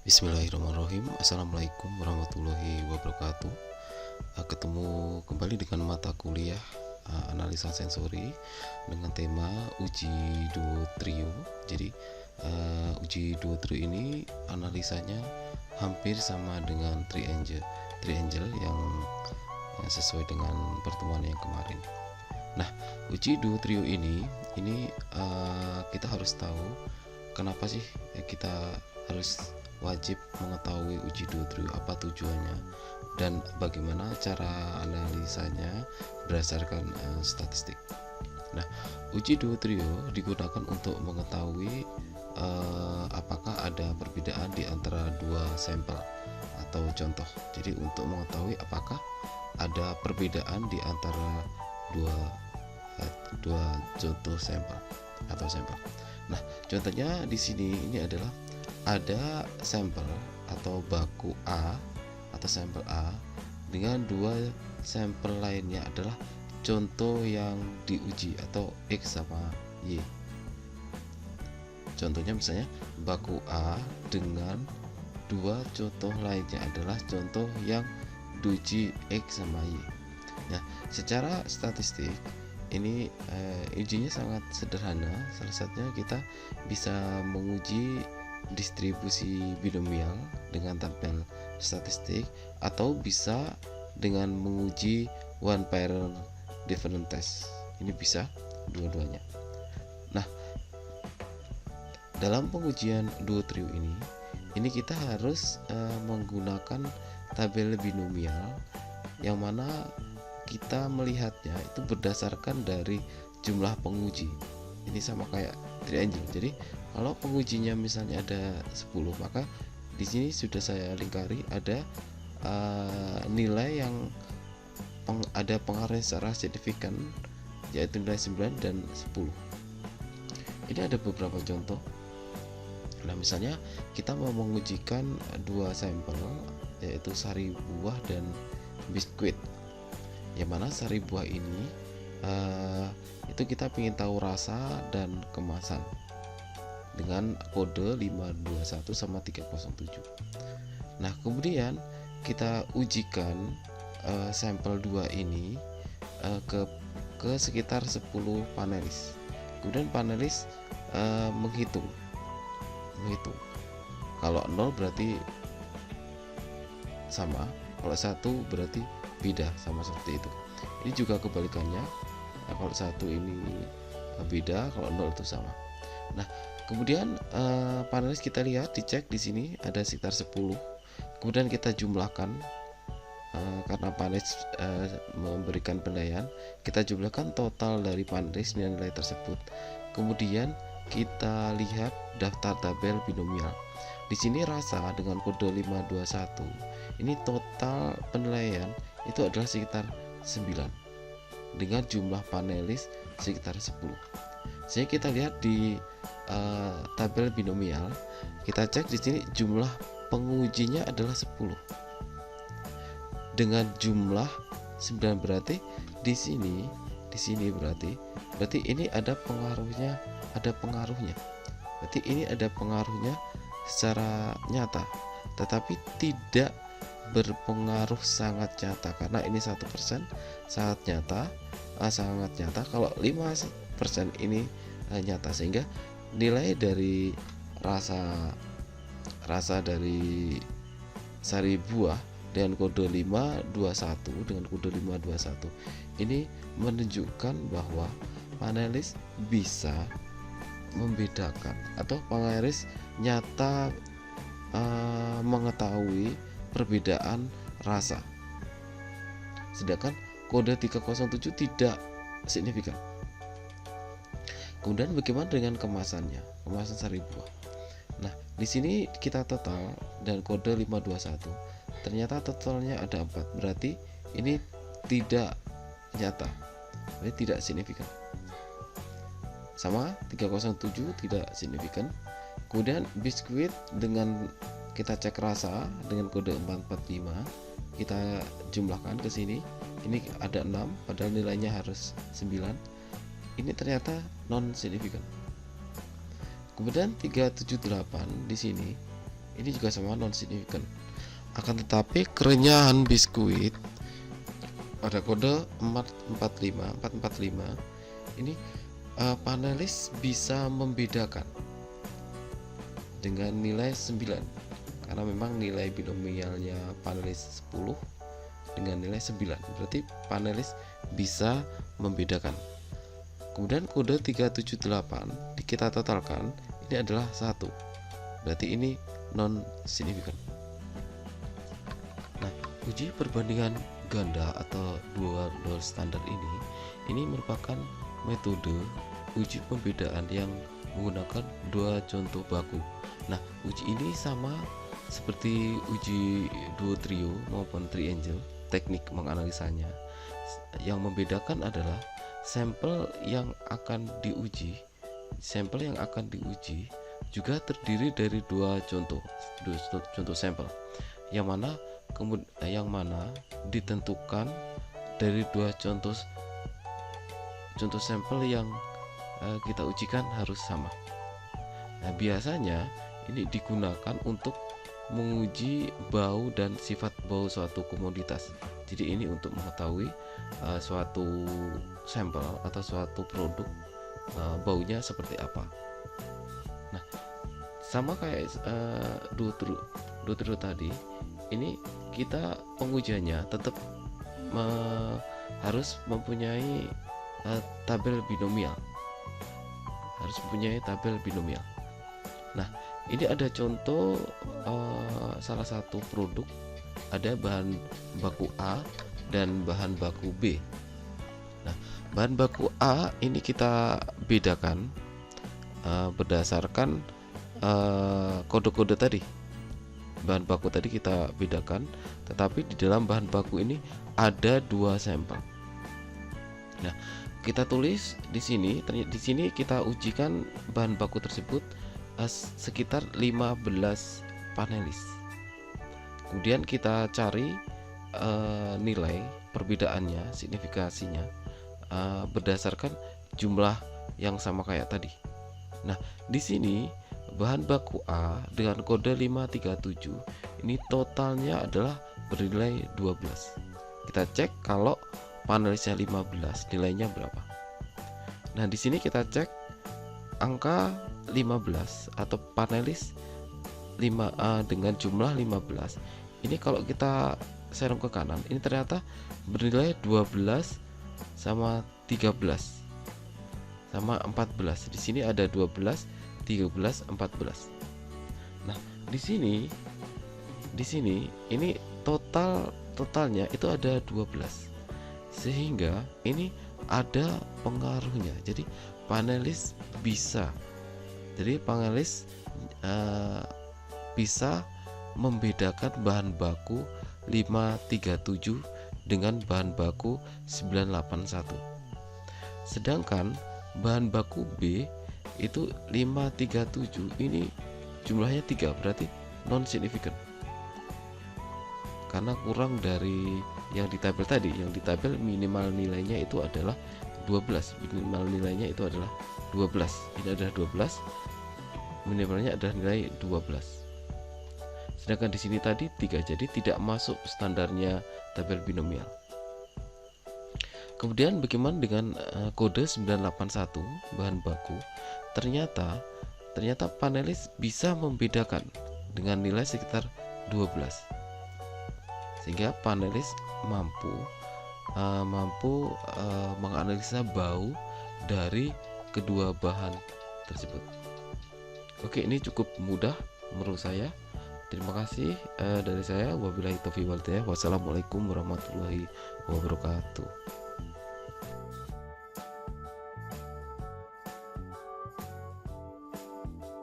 Bismillahirrahmanirrahim. Assalamualaikum warahmatullahi wabarakatuh. Ketemu kembali dengan mata kuliah analisa sensori dengan tema uji duo trio. Jadi uji duo trio ini analisanya hampir sama dengan triangle yang sesuai dengan pertemuan yang kemarin. Nah, uji duo trio ini kita harus tahu kenapa sih kita harus wajib mengetahui uji duo trio, apa tujuannya dan bagaimana cara analisanya berdasarkan statistik. Nah, uji duo trio digunakan untuk mengetahui apakah ada perbedaan di antara dua sampel atau contoh. Jadi untuk mengetahui apakah ada perbedaan di antara dua contoh sampel atau sampel. Nah, contohnya di sini ini adalah ada sampel atau baku A atau sampel A dengan dua sampel lainnya adalah contoh yang diuji atau X sama Y. Contohnya misalnya baku A dengan dua contoh lainnya adalah contoh yang diuji X sama Y. Nah, secara statistik ini ujinya sangat sederhana. Salah satunya kita bisa menguji distribusi binomial dengan tabel statistik atau bisa dengan menguji one pair difference test. Ini bisa dua-duanya. Nah, dalam pengujian duo trio ini kita harus menggunakan tabel binomial yang mana kita melihatnya itu berdasarkan dari jumlah penguji. Ini sama kayak triangle. Jadi kalau pengujinya misalnya ada 10, maka di sini sudah saya lingkari ada nilai yang ada pengaruh secara signifikan, yaitu nilai 9 dan 10. Ini ada beberapa contoh. Nah, misalnya kita mau mengujikan dua sampel, yaitu sari buah dan biskuit. Yang mana sari buah ini itu kita ingin tahu rasa dan kemasan dengan kode 521 sama 307. Nah, kemudian kita ujikan sampel 2 ini ke sekitar 10 panelis. Kemudian panelis menghitung. Kalau 0 berarti sama, kalau 1 berarti beda, sama seperti itu. Ini juga kebalikannya. Nah, kalau 1 ini beda, kalau 0 itu sama. Nah, kemudian panelis kita lihat, dicek di sini ada sekitar 10. Kemudian kita jumlahkan karena panelis memberikan penilaian, kita jumlahkan total dari panelis nilai tersebut. Kemudian kita lihat daftar tabel binomial. Di sini rasa dengan kode 521. Ini total penilaian itu adalah sekitar 9 dengan jumlah panelis sekitar 10. Jadi kita lihat di tabel binomial, kita cek di sini jumlah pengujinya adalah 10 dengan jumlah 9, berarti di sini berarti ini ada pengaruhnya. Berarti ini ada pengaruhnya secara nyata, tetapi tidak berpengaruh sangat nyata karena ini 1% sangat nyata. Kalau 5% ini nyata, sehingga nilai dari rasa dari sari buah dengan kode 521 ini menunjukkan bahwa panelis bisa membedakan atau panelis nyata mengetahui perbedaan rasa, sedangkan kode 307 tidak signifikan. Kemudian bagaimana dengan kemasan sari buah? Nah, di sini kita total dan kode 521. Ternyata totalnya ada 4. Berarti ini tidak nyata. Ini tidak signifikan. Sama 307 tidak signifikan. Kemudian biskuit dengan kita cek rasa dengan kode 445, kita jumlahkan ke sini. Ini ada 6 padahal nilainya harus 9. Ini ternyata non signifikan. Kemudian 378 di sini ini juga sama non signifikan. Akan tetapi kerenyahan biskuit pada kode 445 ini panelis bisa membedakan dengan nilai 9, karena memang nilai binomialnya panelis 10 dengan nilai 9, berarti panelis bisa membedakan. Kemudian kode 378 kita totalkan, ini adalah 1, berarti ini non signifikan. Nah, uji perbandingan ganda atau dual standar ini merupakan metode uji pembedaan yang menggunakan dua contoh baku. Nah, uji ini sama seperti uji duo trio maupun triangle. Teknik menganalisanya yang membedakan adalah sampel yang akan diuji juga terdiri dari dua contoh sampel, yang mana ditentukan dari dua contoh sampel yang kita ujikan harus sama. Nah, biasanya ini digunakan untuk menguji bau dan sifat bau suatu komoditas. Jadi ini untuk mengetahui suatu sampel atau suatu produk baunya seperti apa. Nah, sama kayak duo trio tadi, ini kita pengujiannya tetap harus mempunyai tabel binomial. Nah, ini ada contoh salah satu produk, ada bahan baku A dan bahan baku B. Nah, bahan baku A ini kita bedakan berdasarkan kode-kode tadi. Bahan baku tadi kita bedakan, tetapi di dalam bahan baku ini ada dua sampel. Nah, kita tulis di sini kita ujikan bahan baku tersebut sekitar 15 panelis. Kemudian kita cari nilai perbedaannya, signifikasinya berdasarkan jumlah yang sama kayak tadi. Nah, di sini bahan baku A dengan kode 537 ini totalnya adalah bernilai 12. Kita cek kalau panelisnya 15, nilainya berapa. Nah, di sini kita cek angka 15 atau panelis 5A dengan jumlah 15. Ini kalau kita serong ke kanan, ini ternyata bernilai 12 sama 13 sama 14. Di sini ada 12, 13, 14. Nah, di sini ini totalnya itu ada 12. Sehingga ini ada pengaruhnya. Jadi panelis bisa membedakan bahan baku 537 dengan bahan baku 981. Sedangkan bahan baku B itu 537 ini jumlahnya 3, berarti non signifikan. Karena kurang dari yang di tabel tadi. Yang di tabel minimal nilainya itu adalah 12. Minimal nilainya itu adalah 12. Ini adalah 12. Minimalnya adalah nilai 12. Sedangkan di sini tadi 3, jadi tidak masuk standarnya tabel binomial. Kemudian bagaimana dengan kode 981 bahan baku? Ternyata panelis bisa membedakan dengan nilai sekitar 12. Sehingga panelis mampu menganalisa bau dari kedua bahan tersebut. Oke, ini cukup mudah menurut saya. Terima kasih dari saya. Wabillahi taufiq wal hidayah. Wassalamualaikum warahmatullahi wabarakatuh.